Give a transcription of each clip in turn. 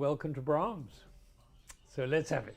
Welcome to Brahms. So let's have it.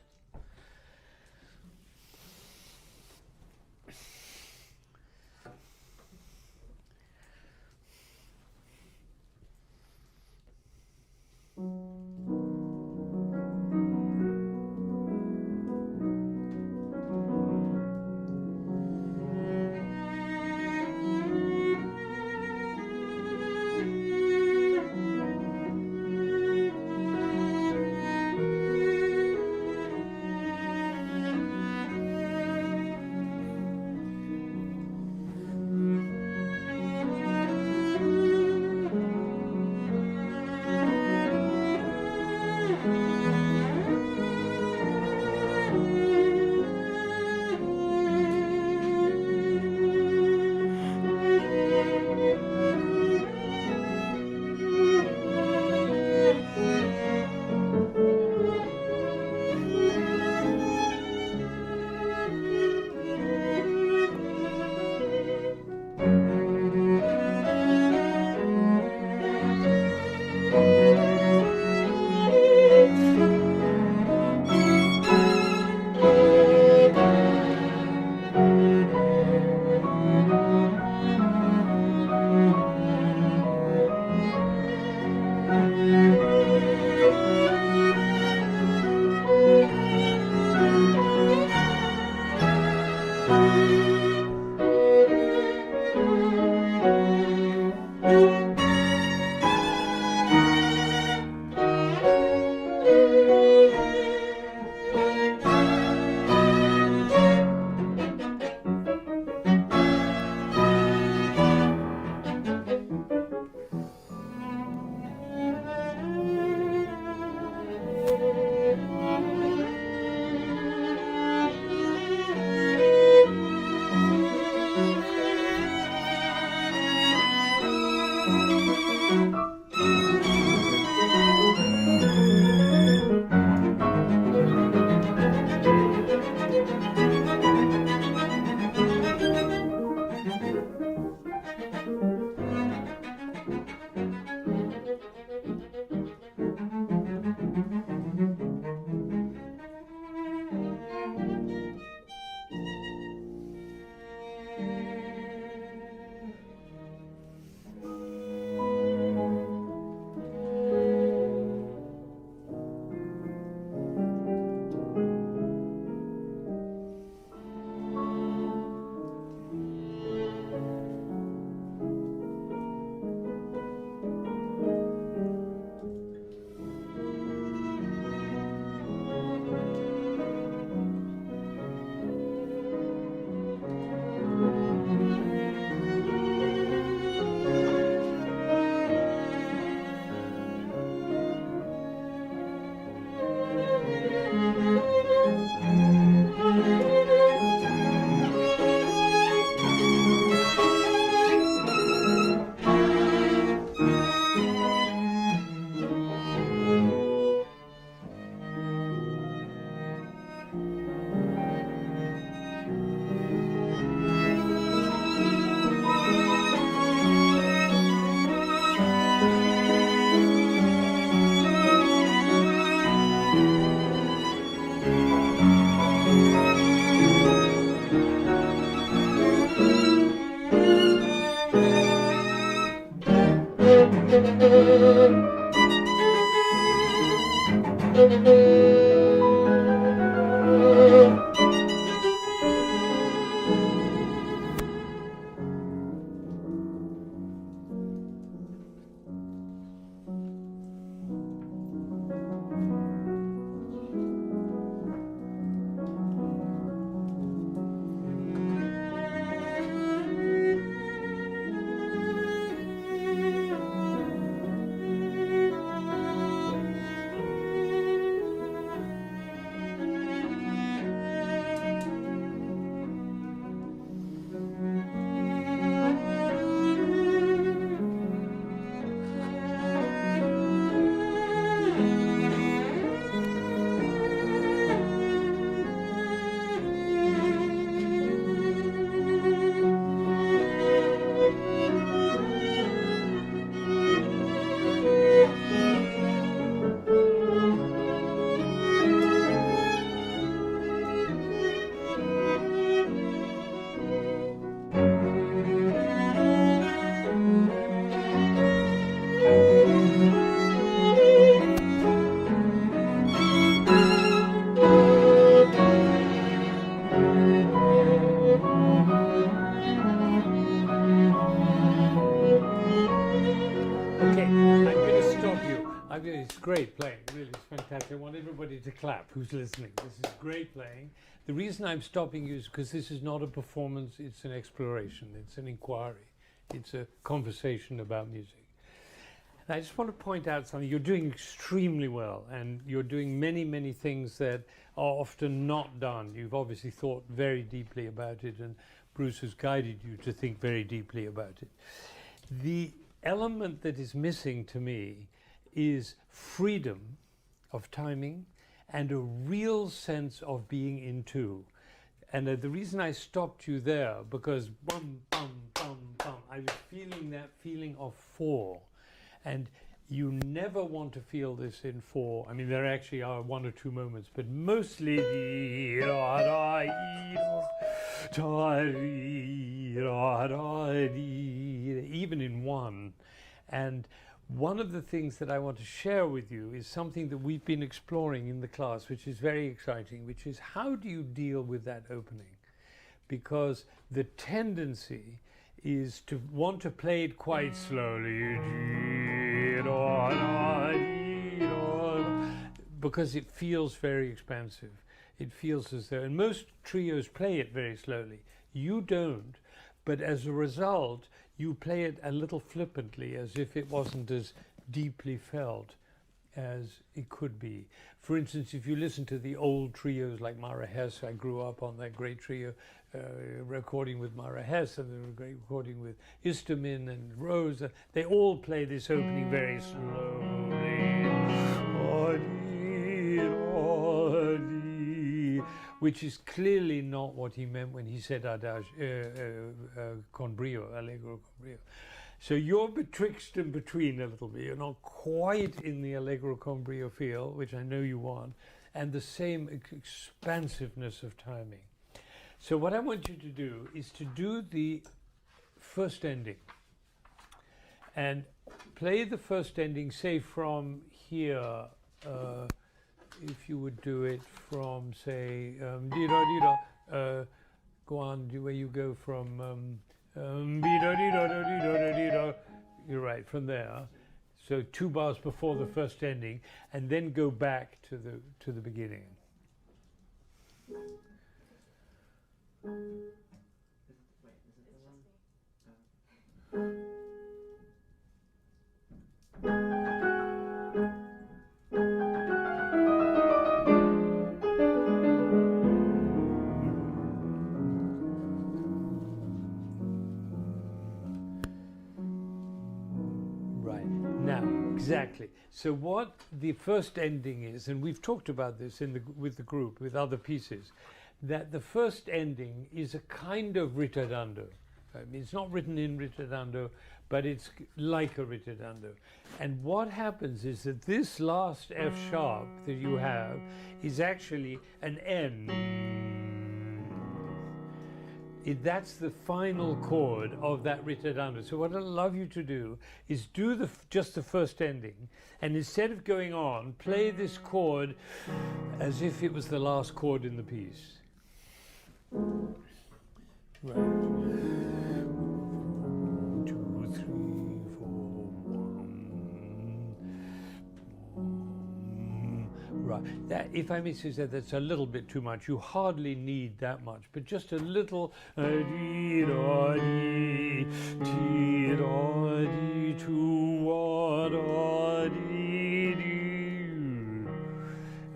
playing. Really, it's fantastic. I want everybody to clap who's listening. This is great playing. The reason I'm stopping you is because this is not a performance, it's an exploration, it's an inquiry, it's a conversation about music. And I just want to point out something. You're doing extremely well, and you're doing many, many things that are often not done. You've obviously thought very deeply about it, and Bruce has guided you to think very deeply about it. The element that is missing to me is freedom of timing and a real sense of being in two. And the reason I stopped you there, because bum, bum, bum, bum, I was feeling that feeling of four. And you never want to feel this in four. I mean, there actually are one or two moments, but mostly even in one. And one of the things that I want to share with you is something that we've been exploring in the class, which is very exciting, which is how do you deal with that opening? Because the tendency is to want to play it quite slowly, because it feels very expansive. It feels as though, and most trios play it very slowly. You don't, but as a result, you play it a little flippantly, as if it wasn't as deeply felt as it could be. For instance, if you listen to the old trios like Mara Hess, I grew up on that great trio, recording with Mara Hess, and the great recording with Istomin and Rose. They all play this opening very slowly, which is clearly not what he meant when he said adage con brio, Allegro con brio. So you're betwixt and between a little bit. You're not quite in the Allegro con brio feel, which I know you want, and the same expansiveness of timing. So what I want you to do is to do the first ending and play the first ending, say from here, if you would do it from, say, go on, where you go from, you're right, from there. So 2 bars before the first ending, and then go back to the beginning. Exactly. So what the first ending is, and we've talked about this with the group, with other pieces, that the first ending is a kind of ritardando. I mean, it's not written in ritardando, but it's like a ritardando. And what happens is that this last F sharp that you have is actually an N. That's the final chord of that ritardando. So what I'd love you to do is do just the first ending, and instead of going on, play this chord as if it was the last chord in the piece. Right. 1, 2, 3, 4, 1. Right. That, if I may say that, that's a little bit too much. You hardly need that much, but just a little.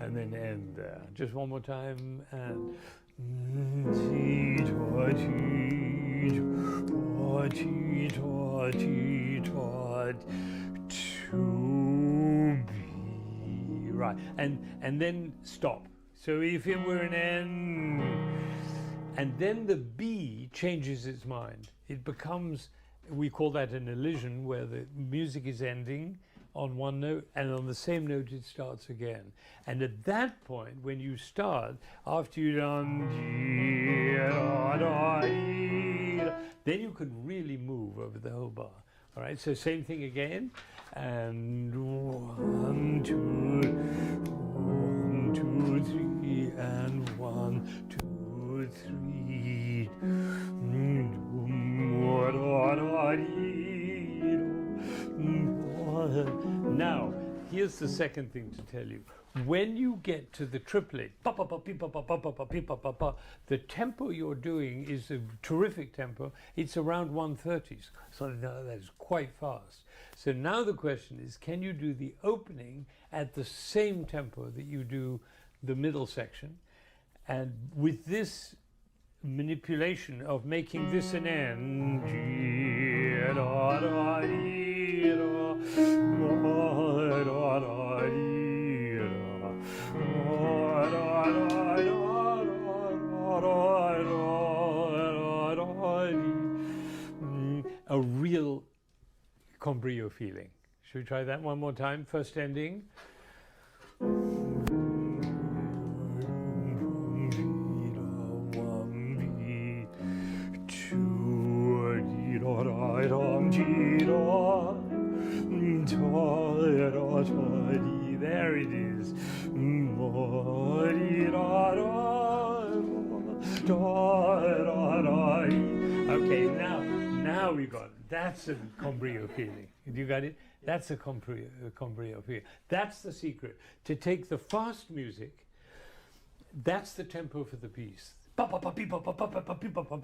And then end there. Just one more time, and. Right, and then stop. So if it were an N, and then the B changes its mind. It becomes, we call that an elision, where the music is ending on one note, and on the same note it starts again. And at that point, when you start, after you've done, then you can really move over the whole bar. All right, so same thing again, and 1, 2, 1, 2, 3, and 1, 2, 3. Now, here's here's the second thing to tell you. When you get to the triplet, the tempo you're doing is a terrific tempo. It's around 130s, so that's quite fast. So now the question is, can you do the opening at the same tempo that you do the middle section? And with this manipulation of making this an end, a real con Brio feeling. Should we try that one more time? First ending. There it is. Okay, now we got it. That's a con Brio feeling. You got it? That's a con Brio feeling. That's the secret. To take the fast music, that's the tempo for the piece.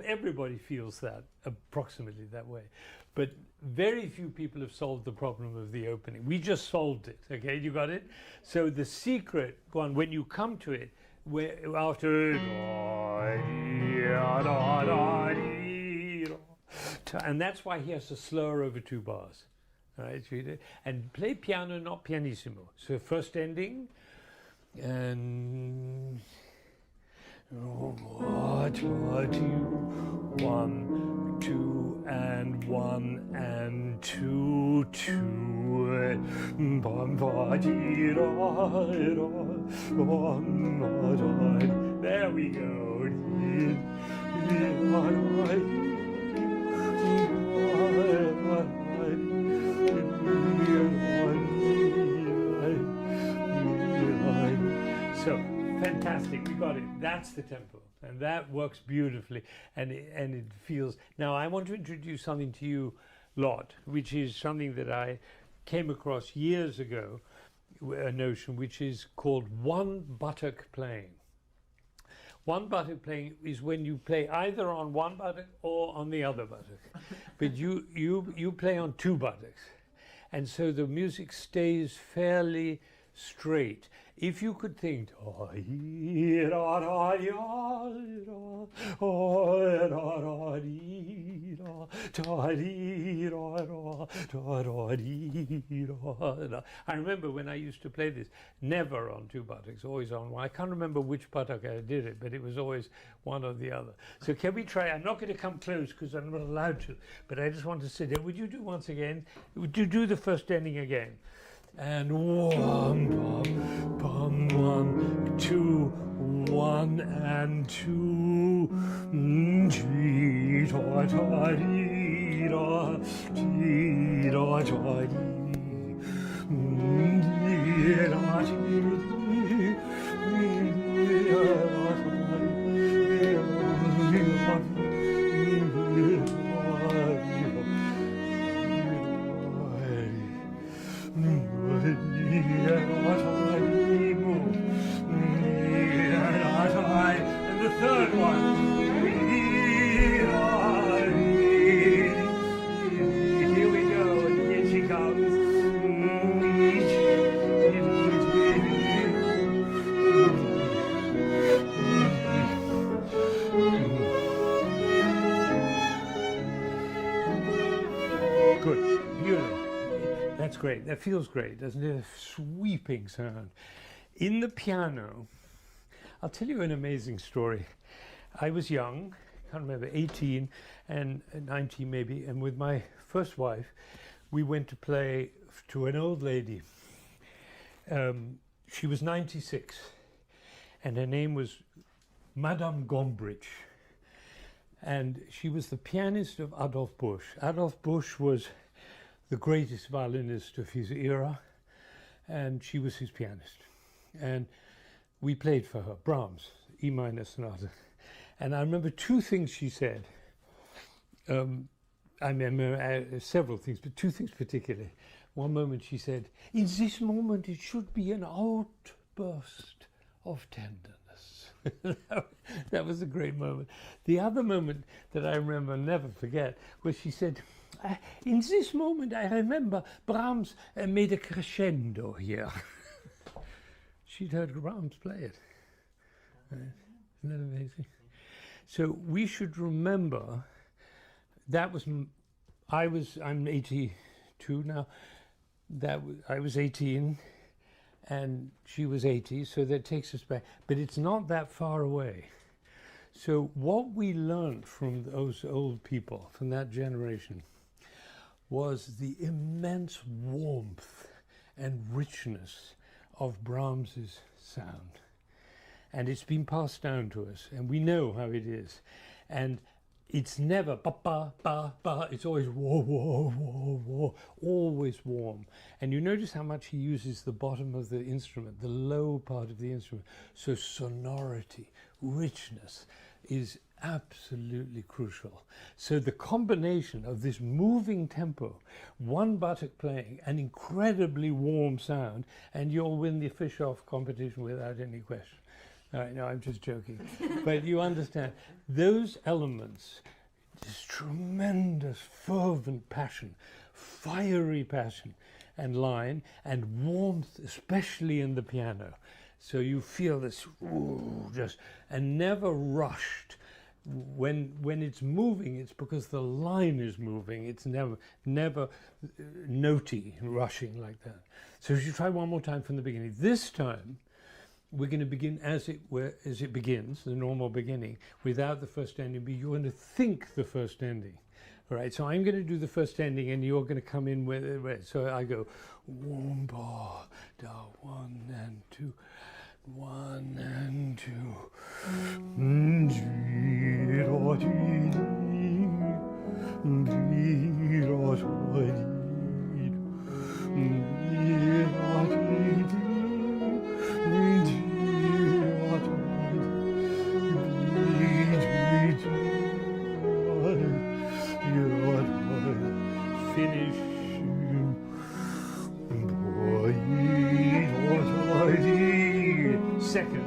Everybody feels that approximately that way, but very few people have solved the problem of the opening. We just solved it. Okay, you got it. So the secret one, when you come to it, where after, and that's why he has to slur over 2 bars. All right, and play piano, not pianissimo. So first ending, and 1, 2, and 1 and 2, 2. There we go. So fantastic, we got it. That's the tempo, and that works beautifully, and it feels. Now I want to introduce something to you lot, which is something that I came across years ago, a notion which is called one buttock playing. One buttock playing is when you play either on one buttock or on the other buttock, but you play on 2 buttocks, and so the music stays fairly straight. If you could think, I remember when I used to play this, never on 2 buttocks, always on one. I can't remember which buttock I did it, but it was always one or the other. So can we try? I'm not going to come close because I'm not allowed to, but I just want to sit there. Would you do once again? Would you do the first ending again? And 1, 2, 1 and 2. And the third one. Here we go, and here she comes. Good, beautiful. That's great. That feels great, doesn't it? A sweeping sound. In the piano, I'll tell you an amazing story. I was young, can't remember, 18 and 19 maybe, and with my first wife, we went to play to an old lady. She was 96, and her name was Madame Gombrich. And she was the pianist of Adolf Busch. Adolf Busch was the greatest violinist of his era, and she was his pianist. And we played for her, Brahms, E minor sonata. And I remember 2 things she said. I remember several things, but 2 things particularly. one moment she said, in this moment it should be an outburst of tenderness. That was a great moment. The other moment that I remember, never forget, was she said, in this moment I remember Brahms made a crescendo here. She'd heard Brahms play it. Isn't that amazing? So we should remember that was, I'm 82 now, I was 18 and she was 80, so that takes us back, but it's not that far away. So what we learned from those old people, from that generation, was the immense warmth and richness of Brahms's sound. And it's been passed down to us, and we know how it is. And it's never ba ba ba ba, it's always whoa, whoa, whoa, whoa, always warm. And you notice how much he uses the bottom of the instrument, the low part of the instrument. So sonority, richness is absolutely crucial. So the combination of this moving tempo, one buttock playing, an incredibly warm sound, and you'll win the fish-off competition without any question. All right, no, I'm just joking. But you understand, those elements, this tremendous fervent passion, fiery passion and line, and warmth, especially in the piano. So you feel this, ooh, just, and never rushed. When it's moving, it's because the line is moving. It's never notey, rushing like that. So if you try one more time from the beginning. This time, we're going to begin as it begins, the normal beginning, without the first ending, but you're going to think the first ending. All right, so I'm going to do the first ending and you're going to come in with it. So I go, one, ba, da, 1 and 2, 1 and 2. Finish. Second.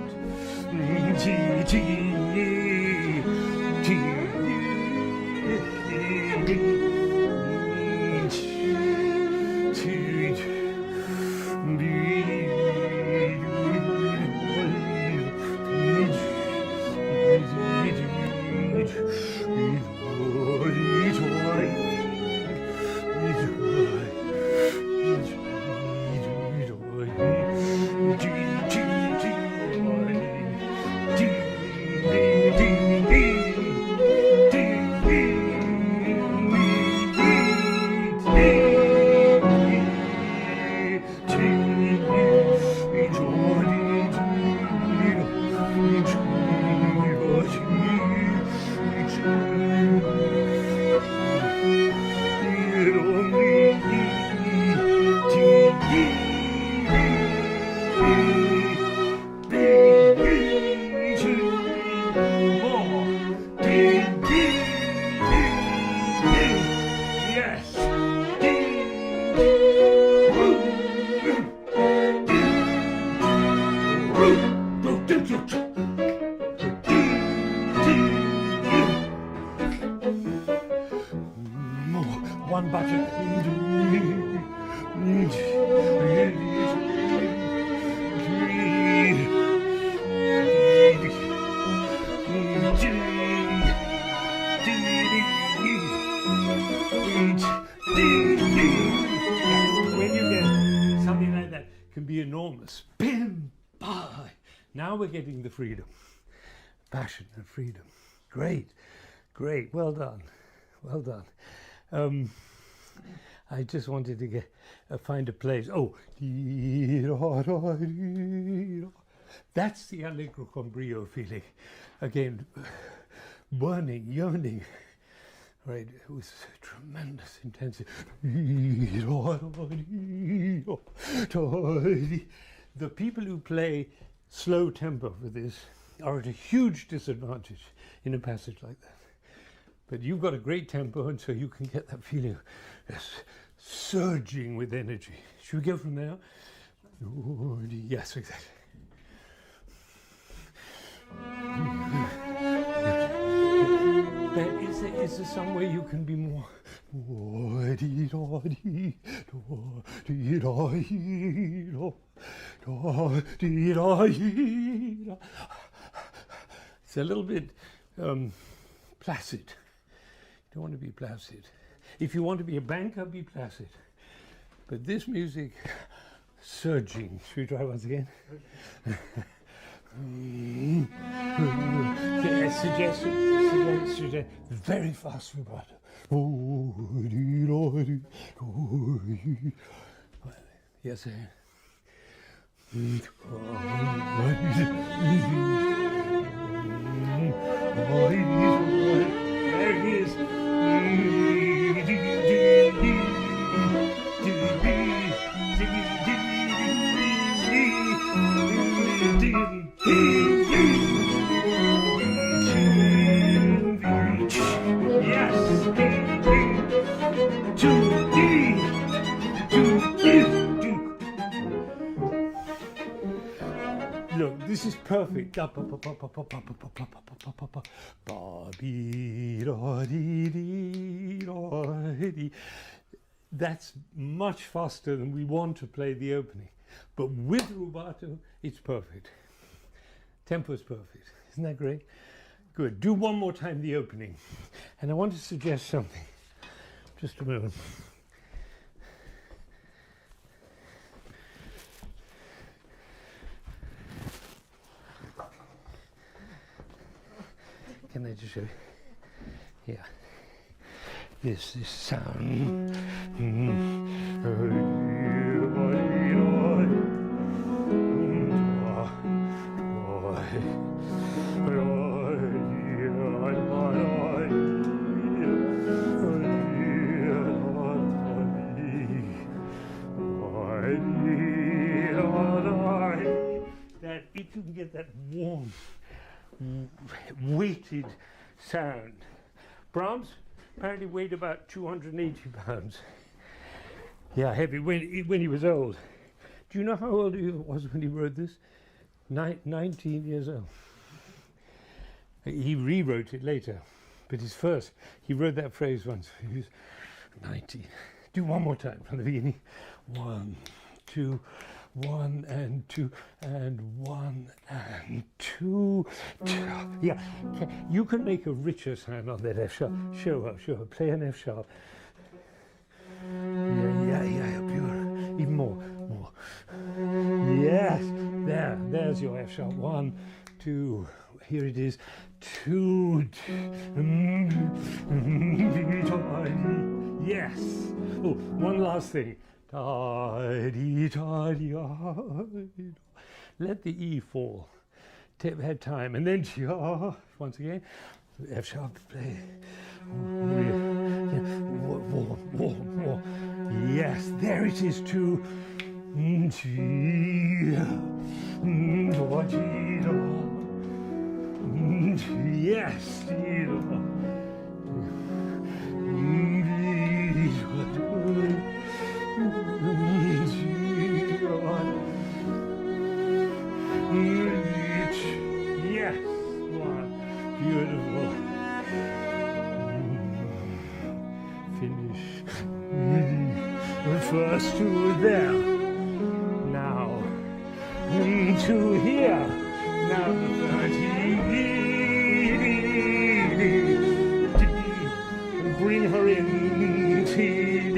One button. When you get something like that, it can be enormous. Bim, bye. Now we're getting the freedom, passion and freedom. Great, great. Well done, well done. I just wanted to find a place. Oh, that's the Allegro con Brio feeling. Again, burning, yearning. Right, it was tremendous intensity. The people who play slow tempo for this are at a huge disadvantage in a passage like that. But you've got a great tempo, and so you can get that feeling. Yes, surging with energy. Should we go from there? Yes, exactly. Is there some way you can be more? It's a little bit placid. You don't want to be placid. If you want to be a banker, be placid. But this music, surging. Should we try once again? Suggest very fast vibrato. Yes, sir. There it is. Look, this is perfect. That's much faster than we want to play the opening. But with rubato, it's perfect. Tempo is perfect. Isn't that great? Good. Do one more time the opening. And I want to suggest something. Just a moment. Can I just show you? Yeah. This sound. That if you can get that warm, weighted sound. Brahms apparently weighed about 280 pounds. Yeah, heavy when he was old. Do you know how old he was when he wrote this? 19 years old. He rewrote it later, but he wrote that phrase once. He was 19. Do one more time from the beginning. 1, 2, 1 and 2 and 1 and 2. Yeah, you can make a richer sound on that F sharp. Show her. Play an F sharp. Yeah, pure. Even more. Yes, there's your F sharp. 1, 2. Here it is. 2. Yes. Oh, one last thing. Let the E fall. Head time, and then once again, F sharp. Play. More. Yes, there it is. 2. Yes. Yes, beautiful. Finish. First to there. Now to here. Now the 30. Bring her in. TD.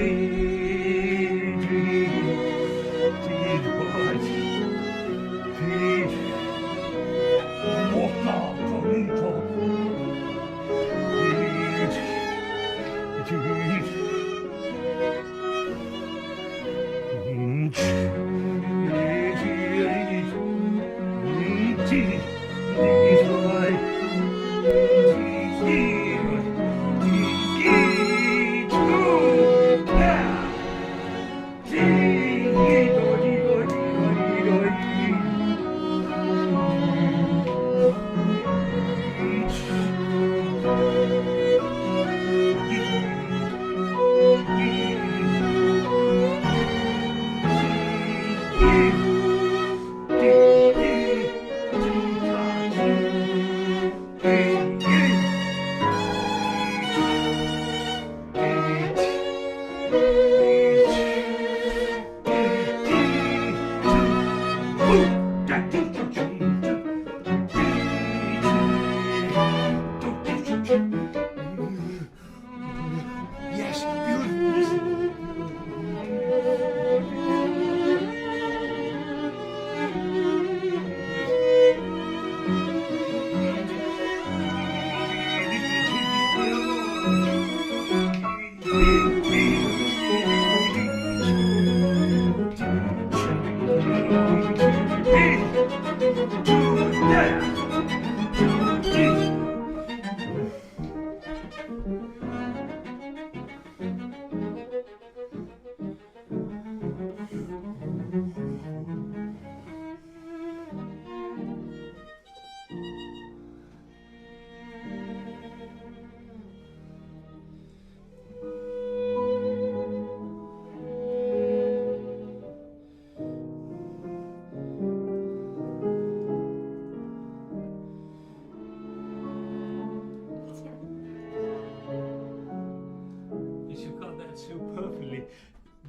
So perfectly,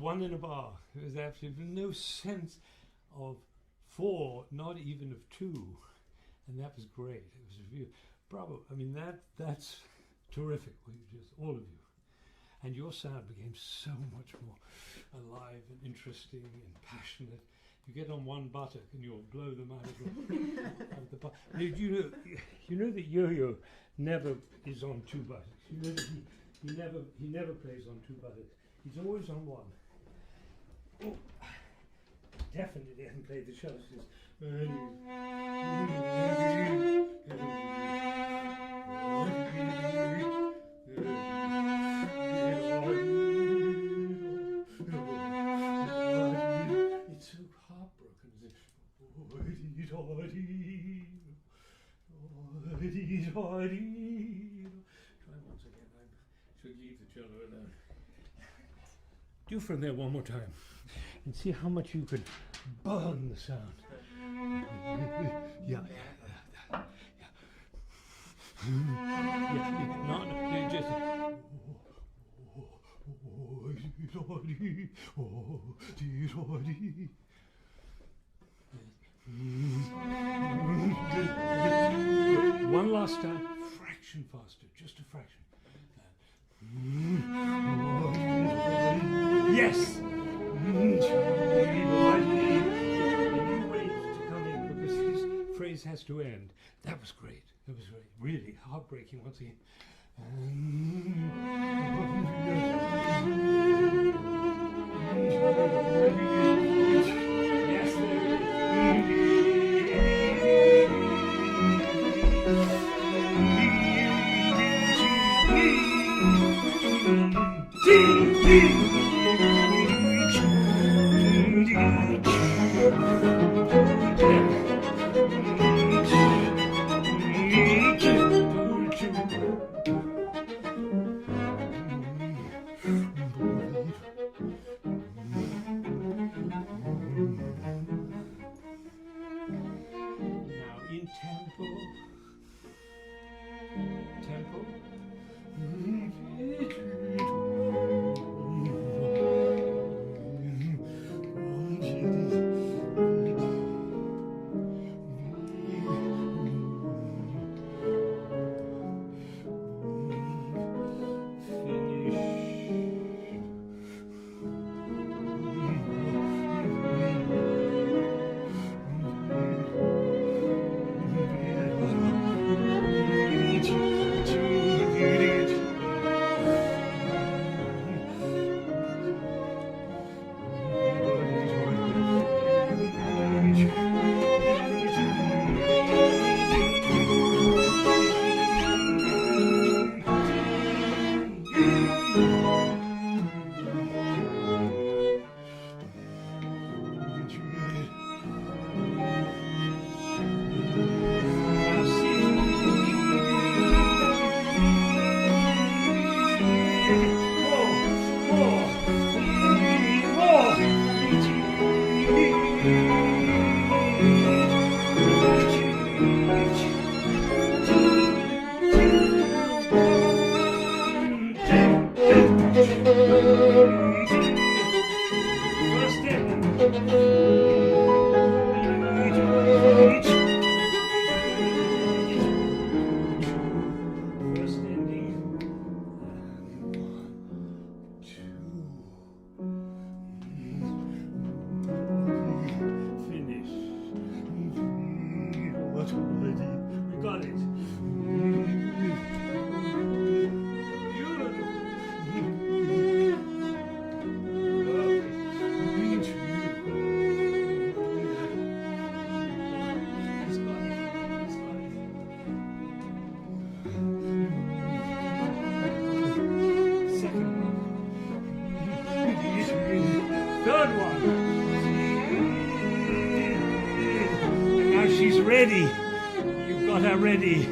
one in a bar. There was absolutely no sense of four, not even of two, and that was great. It was a real bravo. I mean, that's terrific. What you just, all of you, and your sound became so much more alive and interesting and passionate. You get on one buttock and you'll blow them out of the butt. You know that Yo-Yo never is on two buttocks. You know that he never plays on two buttocks. He's always on one. Oh, definitely hasn't played the cello. It's so heartbroken. Try once again. I should leave the cello alone. Do from there one more time and see how much you could burn the sound. Yeah. One last time, fraction faster, just a fraction. Yes! You wait to come in because his phrase has to end. That was great. That was great. Really heartbreaking once again. Yes, there ready. You've got her ready.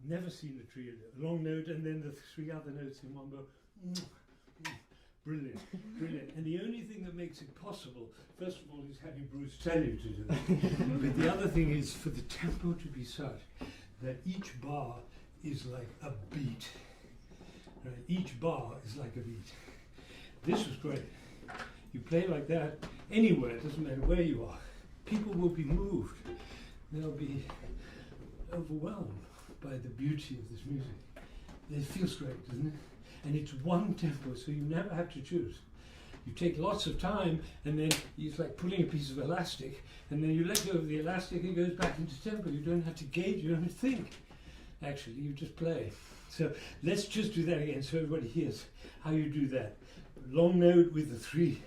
Never seen a trio, long note and then the three other notes in one bow. Brilliant, brilliant. And the only thing that makes it possible, first of all, is having Bruce tell you to do it. But the other thing is for the tempo to be such that each bar is like a beat. Right? Each bar is like a beat. This was great. You play like that anywhere, it doesn't matter where you are. People will be moved. They'll be overwhelmed by the beauty of this music. It feels great, doesn't it? And it's one tempo, so you never have to choose. You take lots of time, and then it's like pulling a piece of elastic, and then you let go of the elastic, it goes back into tempo. You don't have to gauge, you don't have to think. Actually, you just play. So let's just do that again so everybody hears how you do that. Long note with the three.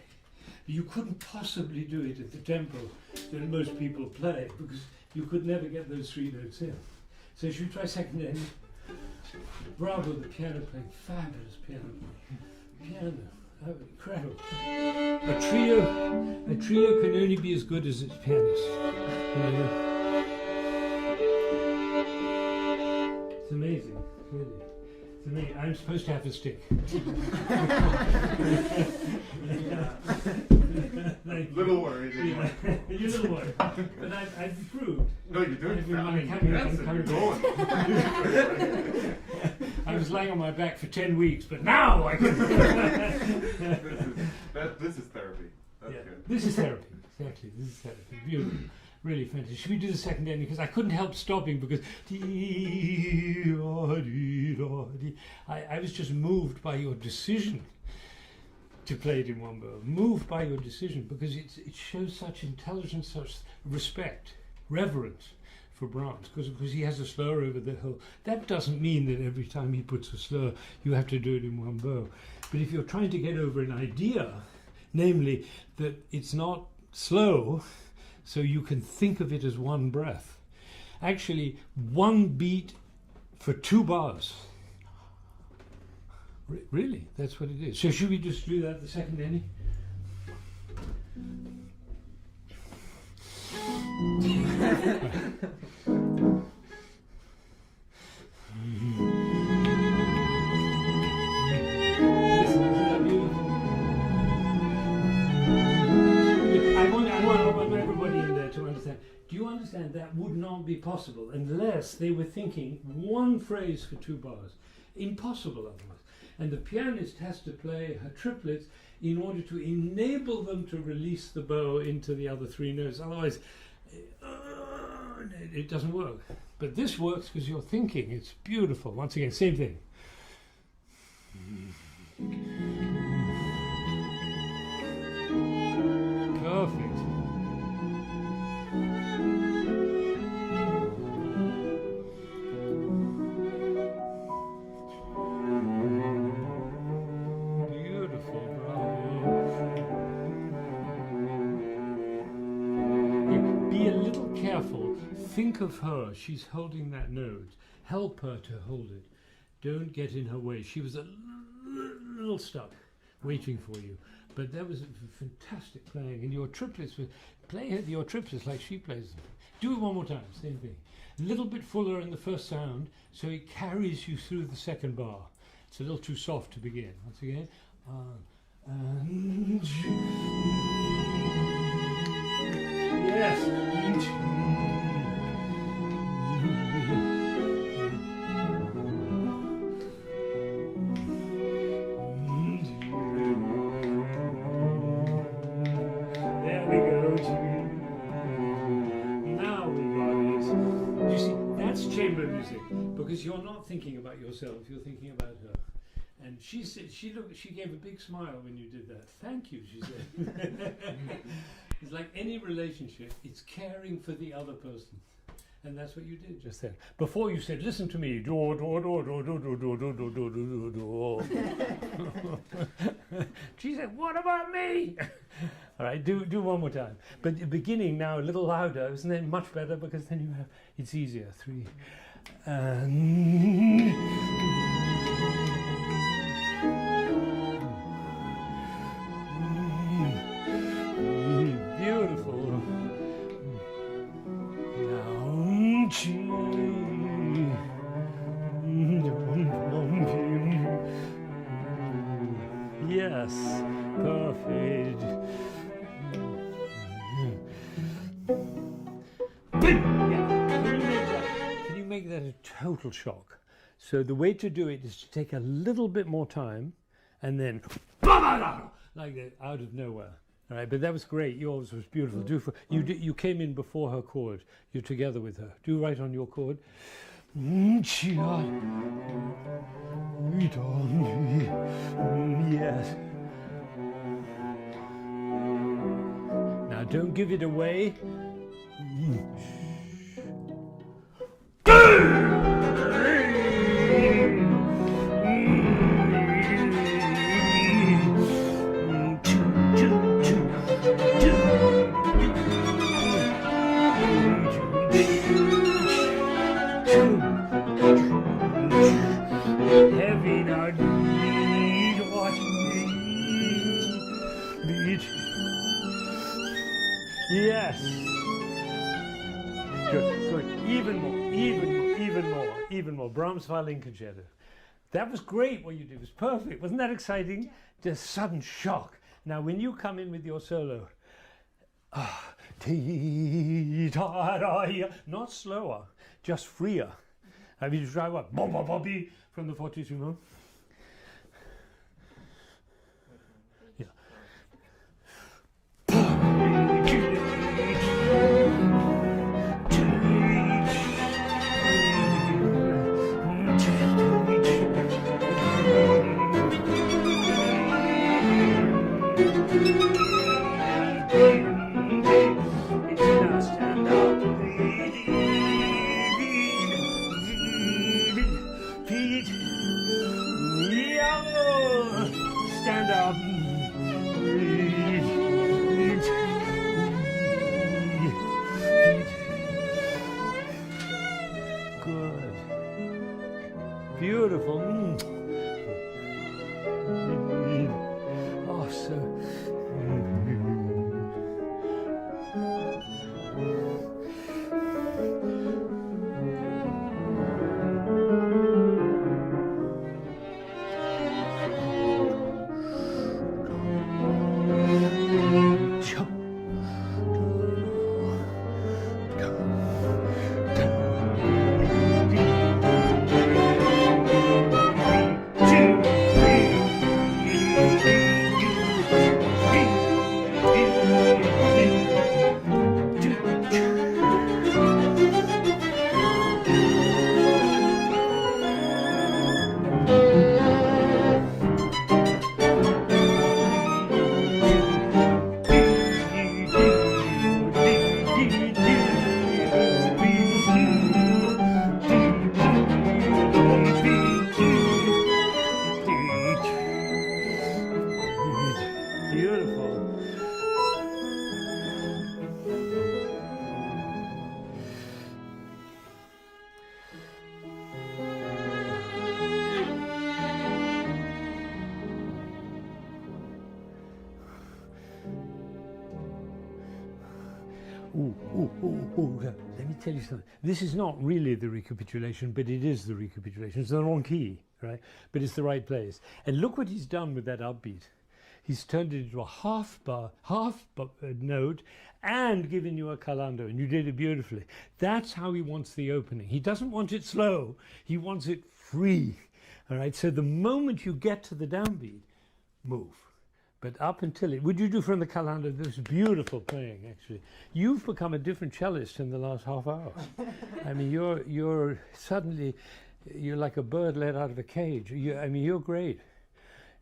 You couldn't possibly do it at the tempo that most people play, because you could never get those three notes in. So should we try second end? Bravo, the piano playing, fabulous piano playing. Piano, oh, incredible. A trio can only be as good as its pianist. It's amazing, really. It's amazing. I'm supposed to have a stick. Thank Thank you. Little worried. Yeah, you're a little worried. But I've improved. No, you're doing I've been fine. coming up That's and it, you're coming going. I was laying on my back for 10 weeks, but now I can. This is therapy. That's good. This is therapy. Exactly. This is therapy. Beautiful. Really fantastic. Should we do the second ending? Because I couldn't help stopping because I was just moved by your decision to play it in one bow. Moved by your decision because it shows such intelligence, such respect, reverence for Brahms, because he has a slur over the whole. That doesn't mean that every time he puts a slur you have to do it in one bow. But if you're trying to get over an idea, namely that it's not slow, so you can think of it as one breath. Actually, one beat for 2 bars. Really, that's what it is. So should we just do that the second ending? I want everybody in there to understand. Do you understand that would not be possible unless they were thinking one phrase for 2 bars? Impossible otherwise. And the pianist has to play her triplets in order to enable them to release the bow into the other 3 notes. Otherwise, it doesn't work. But this works because you're thinking. It's beautiful. Once again, same thing. Perfect. Think of her, she's holding that note. Help her to hold it. Don't get in her way. She was a little stuck, waiting for you. But that was fantastic playing. And your triplets, play your triplets like she plays them. Do it one more time, same thing. A little bit fuller in the first sound, so it carries you through the second bar. It's a little too soft to begin. Once again. Yes. There we go. Now we got it. You see, that's chamber music because you're not thinking about yourself, you're thinking about her. And she said, she gave a big smile when you did that. Thank you, she said. It's like any relationship, it's caring for the other person. And that's what you did just then. Before you said, listen to me. She said, what about me? All right, do one more time. But the beginning now a little louder, isn't it much better? Because then you have, it's easier. 3. Beautiful. Yes, perfect. Can you make that a total shock? So the way to do it is to take a little bit more time and then like that out of nowhere. All right, but that was great. Yours was beautiful. You came in before her chord. You're together with her. Do right on your chord. Yes. Now don't give it away. Heavy now, watch me. Yes. Good. Even more. Brahms Violin Concerto. That was great what you did. It was perfect. Wasn't that exciting? Just sudden shock. Now, when you come in with your solo, Not slower, just freer. Have you tried what? Bobby from the fortissimo. Yeah. Stand up. Good. Beautiful. Oh, so. Beautiful. Let me tell you something. This is not really the recapitulation, but it is the recapitulation. It's the wrong key, right? But it's the right place. And look what he's done with that upbeat. He's turned it into a half note and given you a calando, and you did it beautifully. That's how he wants the opening. He doesn't want it slow. He wants it free. All right. So the moment you get to the downbeat, move. But up until it, would you do from the calando? This is beautiful playing, actually. You've become a different cellist in the last half hour. I mean, you're suddenly, you're like a bird let out of a cage. I mean, you're great.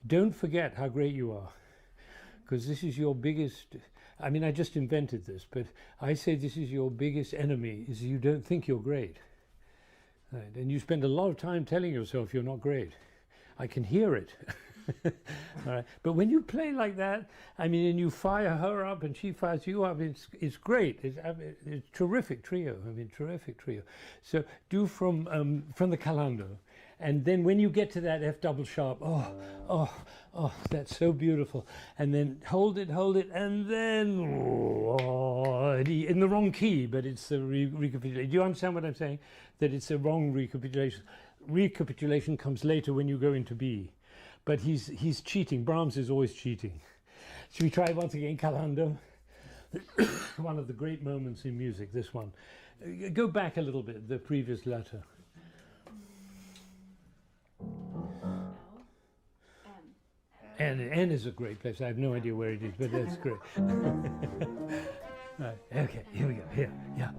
Don't forget how great you are, because this is your biggest, I mean, I just invented this, but I say this is your biggest enemy, is you don't think you're great. Right? And you spend a lot of time telling yourself you're not great. I can hear it. All right. But when you play like that, I mean, and you fire her up and she fires you up, it's great. It's terrific trio. I mean, terrific trio. So do from the calando. And then when you get to that F double sharp, oh, that's so beautiful. And then hold it, and then in the wrong key, but it's the recapitulation. Do you understand what I'm saying? That it's a wrong recapitulation. Recapitulation comes later when you go into B. But he's cheating. Brahms is always cheating. Should we try once again, calando? One of the great moments in music, this one. Go back a little bit, the previous letter. N is a great place. I have no idea where it is, but that's great. Right, okay, here we go. Here, yeah.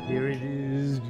Here it is.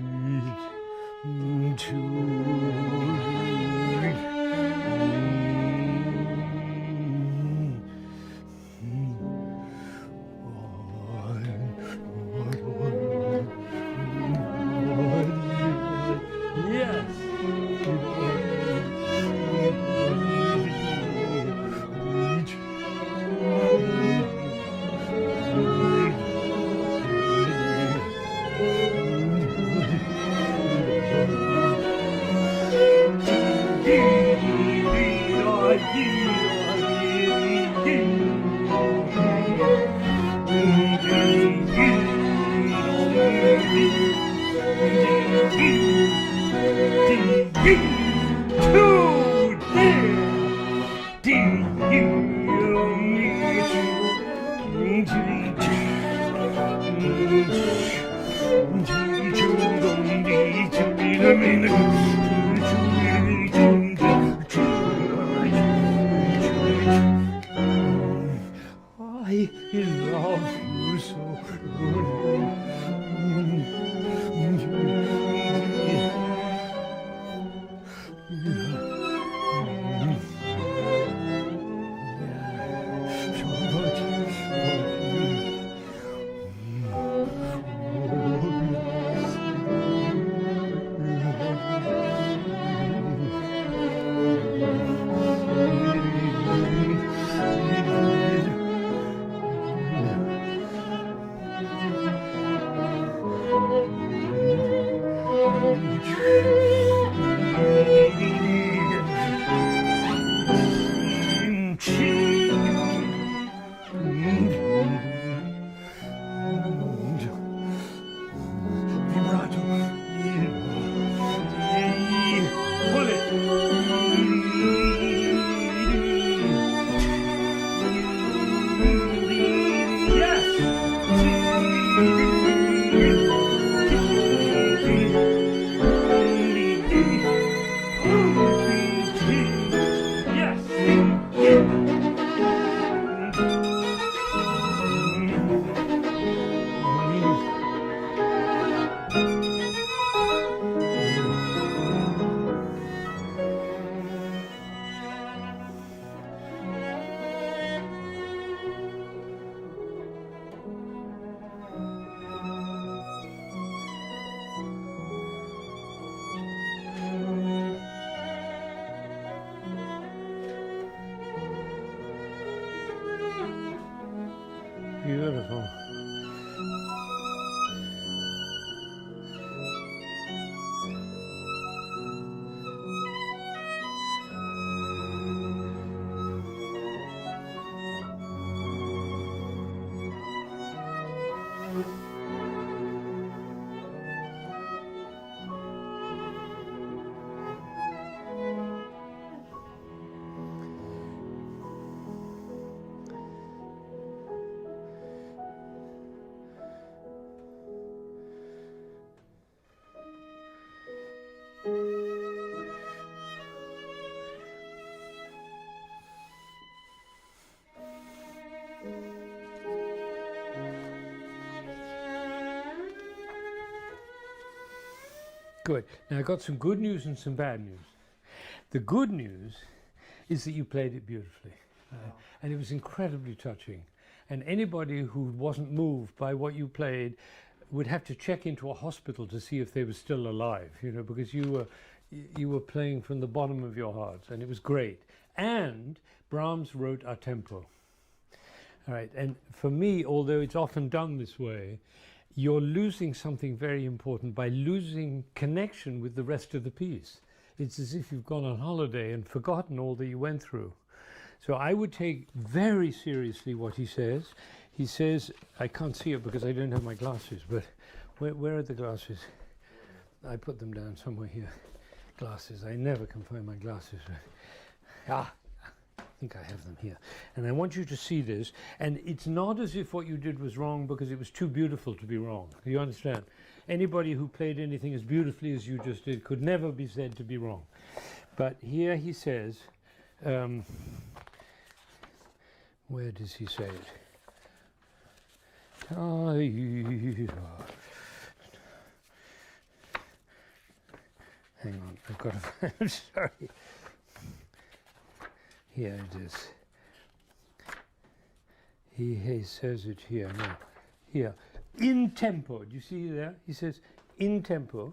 I love you so. Beautiful. Good. Now I got some good news and some bad news. The good news is that you played it beautifully, and it was incredibly touching. And anybody who wasn't moved by what you played would have to check into a hospital to see if they were still alive, you know, because you were playing from the bottom of your heart, and it was great. And Brahms wrote a tempo. All right, and for me, although it's often done this way, you're losing something very important by losing connection with the rest of the piece. It's as if you've gone on holiday and forgotten all that you went through. So I would take very seriously what he says. He says, I can't see it because I don't have my glasses, but where are the glasses? I put them down somewhere here. Glasses, I never can find my glasses. I think I have them here. And I want you to see this. And it's not as if what you did was wrong because it was too beautiful to be wrong. You understand? Anybody who played anything as beautifully as you just did could never be said to be wrong. But here he says, where does he say it? Hang on, I've got to, I'm sorry. Here it is. He says it here now. Here, in tempo. Do you see there? He says in tempo,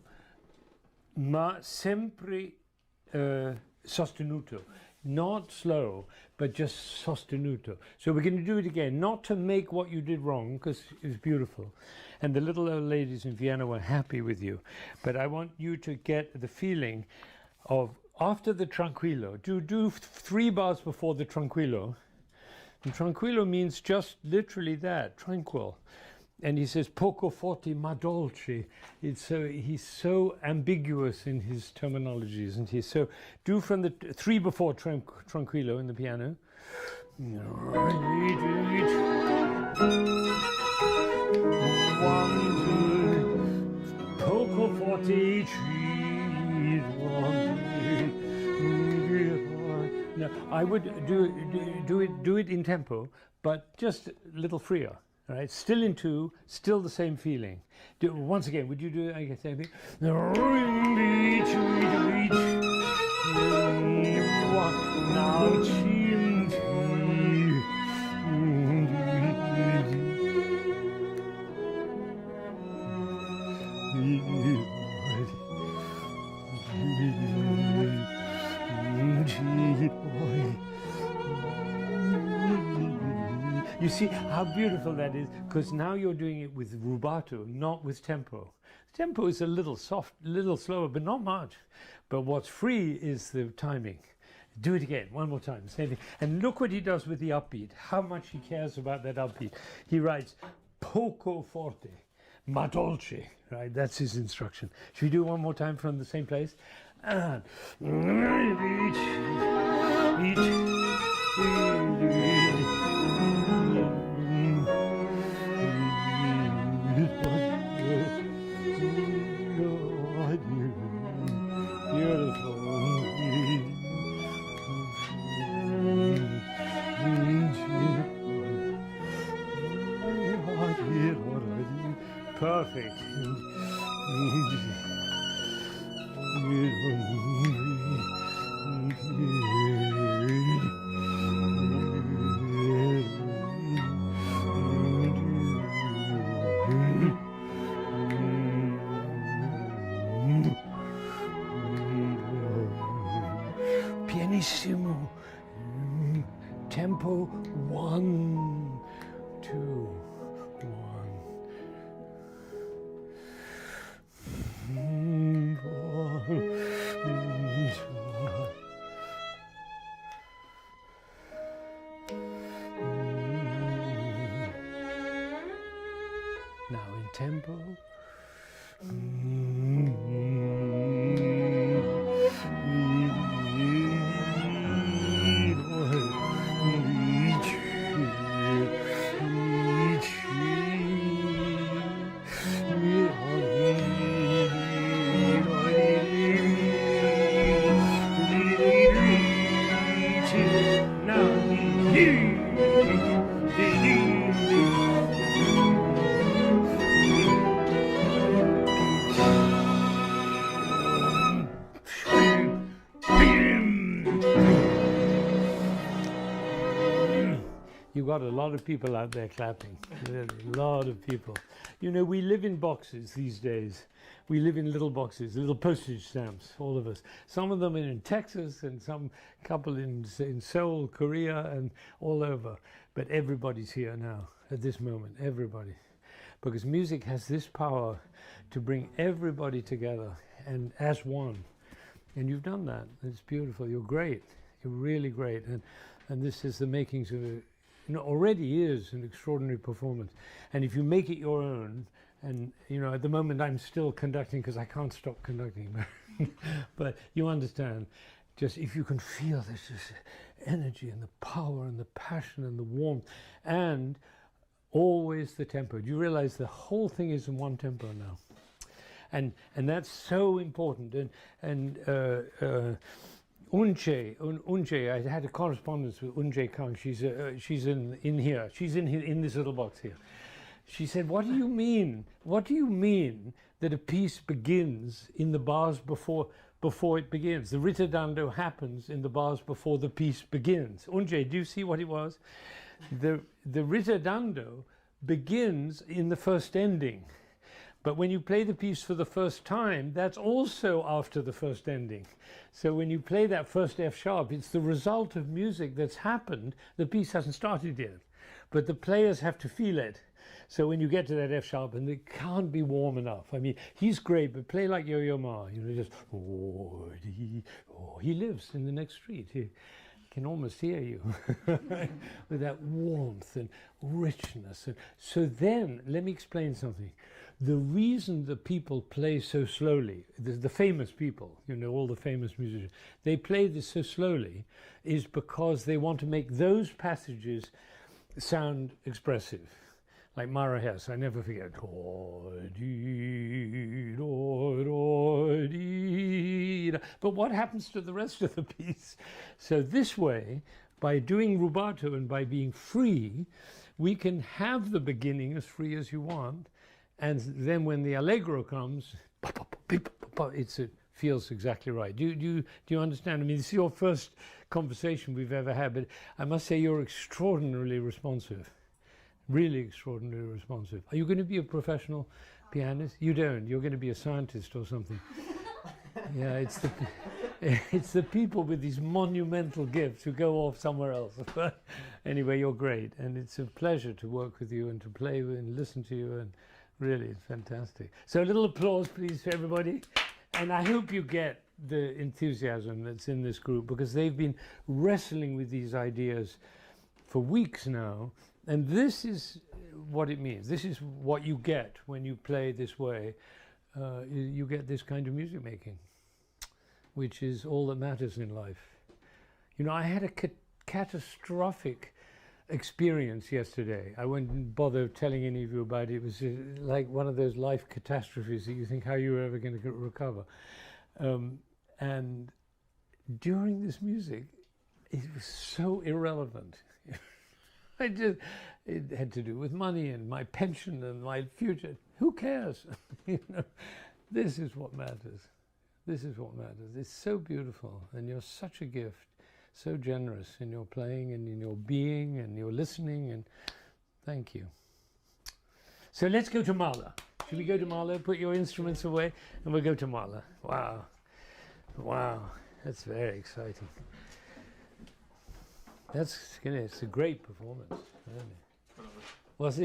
ma sempre sostenuto. Not slow, but just sostenuto. So we're going to do it again, not to make what you did wrong, because it was beautiful. And the little old ladies in Vienna were happy with you. But I want you to get the feeling of, after the tranquillo, do 3 bars before the tranquillo. And tranquillo means just literally that, tranquil. And he says poco forte ma dolce. It's so, he's so ambiguous in his terminology, isn't he? So do from the 3 before tranquillo in the piano. 1, 2, poco forte 3, 1, 2. Now I would do it in tempo, but just a little freer. Right, still in 2, still the same feeling. Once again, would you do it? I guess same thing. Now you see how beautiful that is, because now you're doing it with rubato, not with tempo. Tempo is a little soft, little slower, but not much. But what's free is the timing. Do it again, one more time, same thing. And look what he does with the upbeat, how much he cares about that upbeat. He writes, poco forte, ma dolce, right? That's his instruction. Should we do one more time from the same place? And perfect. Pianissimo. Tempo 1, 2, 1. Now in tempo. You've got a lot of people out there clapping, really, a lot of people. You know, we live in boxes these days. We live in little boxes, little postage stamps, all of us. Some of them are in Texas and some couple in Seoul, Korea, and all over. But everybody's here now, at this moment, everybody. Because music has this power to bring everybody together and as one. And you've done that. It's beautiful. You're great. You're really great. And this is the makings of a, already is an extraordinary performance. And if you make it your own, and at the moment I'm still conducting because I can't stop conducting, but you understand, just if you can feel this energy and the power and the passion and the warmth, and always the tempo. Do you realize the whole thing is in one tempo now? And that's so important. And Unche, I had a correspondence with Unche Kang. She's in here. She's in this little box here. She said, "What do you mean? What do you mean that a piece begins in the bars before it begins? The ritardando happens in the bars before the piece begins." Unche, do you see what it was? The ritardando begins in the first ending. But when you play the piece for the first time, that's also after the first ending. So when you play that first F sharp, it's the result of music that's happened. The piece hasn't started yet, but the players have to feel it. So when you get to that F sharp, and it can't be warm enough. I mean, he's great, but play like Yo-Yo Ma. Just, he lives in the next street. can almost hear you with that warmth and richness. And so then, let me explain something. The reason the people play so slowly, the famous people, you know, all the famous musicians, they play this so slowly is because they want to make those passages sound expressive. Like Mara Hess, I never forget. But what happens to the rest of the piece? So this way, by doing rubato and by being free, we can have the beginning as free as you want, and then when the Allegro comes, it feels exactly right. Do you understand? I mean, this is your first conversation we've ever had, but I must say you're extraordinarily responsive. Really extraordinarily responsive. Are you going to be a professional pianist? You don't. You're going to be a scientist or something. Yeah, it's the people with these monumental gifts who go off somewhere else. But anyway, you're great, and it's a pleasure to work with you and to play with and listen to you, and really, it's fantastic. So a little applause, please, for everybody. And I hope you get the enthusiasm that's in this group, because they've been wrestling with these ideas for weeks now. And this is what it means. This is what you get when you play this way. You get this kind of music making, which is all that matters in life. You know, I had a catastrophic experience yesterday. I wouldn't bother telling any of you about it. It was like one of those life catastrophes that you think, how are you ever going to recover? And during this music, it was so irrelevant. It had to do with money and my pension and my future. Who cares? You know, this is what matters. This is what matters. It's so beautiful, and you're such a gift, so generous in your playing and in your being and your listening, and thank you. So let's go to Mahler. Should we go to Mahler? Put your instruments away, and we'll go to Mahler. Wow. Wow. That's very exciting. It's a great performance, really. Was it?